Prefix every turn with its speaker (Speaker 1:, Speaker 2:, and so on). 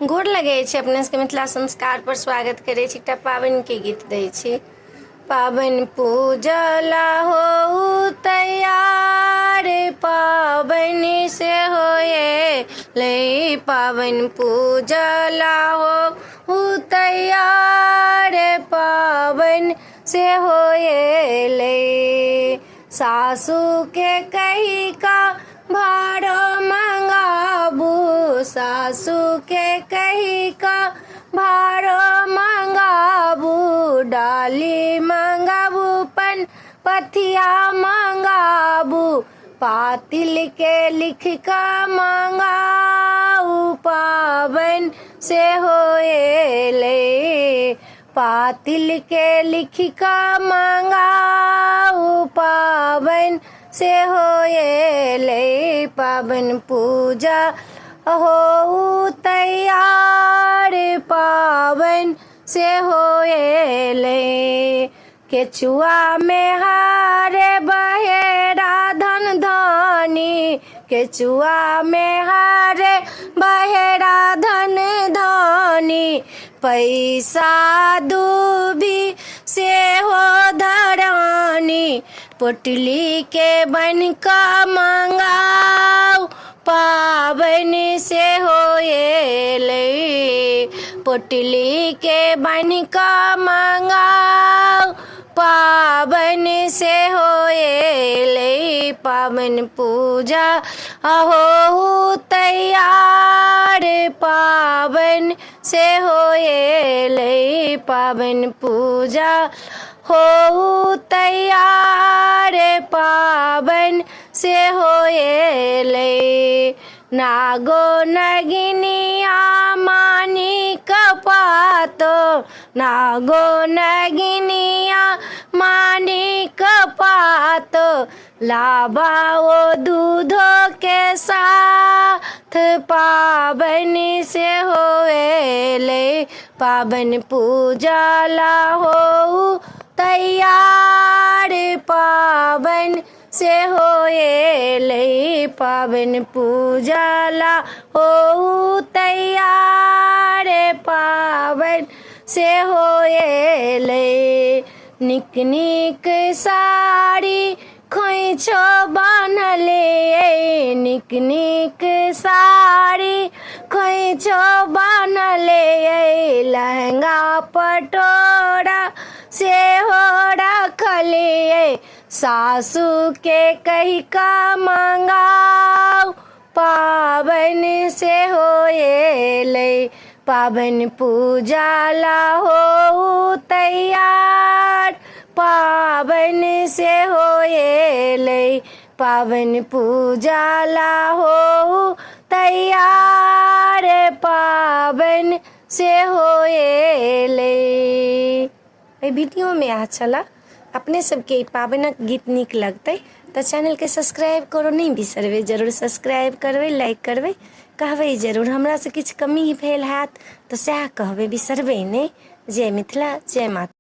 Speaker 1: गोर लगै छै अपने सबके मिथिला संस्कार पर स्वागत करै छी। एकटा पाबनि के गीत दै छी। पाबनि पूजला हो तैयार, पाबनि से होए ले, पाबनि पूजला हो तैयार, पाबनि से होए ले। सासू के कही का भाड़ो मंगाबू, सासू के कही का भाड़ो मंगाबू, डाली मंगाबू पन पथिया मंगाबू, पातिल के लिख का मंगाऊ, पाबन से होए ले। पातिल के लिख का मंगाऊ, पाबन से होए ले। पाबन पूजा हो तैयार, पाबन से होए ले। केचुआ में हारे बहेरा धन धनी, केचुआ में हारे बहेरा धन धनी, पैसा दूबी से हो धरानी, पोटली के बन का मंगाऊ, पाबन से होए ले। पोटली के बन का मंगाऊ, पाबन से होए ले। पाबन पूजा हो तैयार, पाबन से होए ले। पाबन पूजा हो तैयार, पाबन से होए ले। नागो नगिनिया मानी कपातो, नागो नगिनिया मानी कपातो, लाबाओ दूधो के साथ, पाबन से होए ले। पाबन पूजा ला हो तैयार, पाबन से होए ले। पाबन पूजा ला हो तैयार, पाबन से होए ले। निक निक साड़ी खोइछो बान्हले, निक निक साड़ी खोइछो बान्हले, लहंगा पटोरा से हो रखले, सासू के कही का मंगाऊ, पाबन से होए ले। पाबन पूजा ला हो तैयार, पाबन से होए ले। पाबन पूजा ला हो तैयार, पाबन से होए ले। वीडियो में अच्छा लगा अपने सबके पाबनक गीत नीक लगतै तो चैनल के सब्सक्राइब करो नहीं बिसरबे, जरूर सब्सक्राइब करबै, लाइक करबै, कहबै जरूर। हमरा से किछु कमी भेल हैत तो सएह कहबै, बिसरबै नहीं। जय मिथिला, जय माता।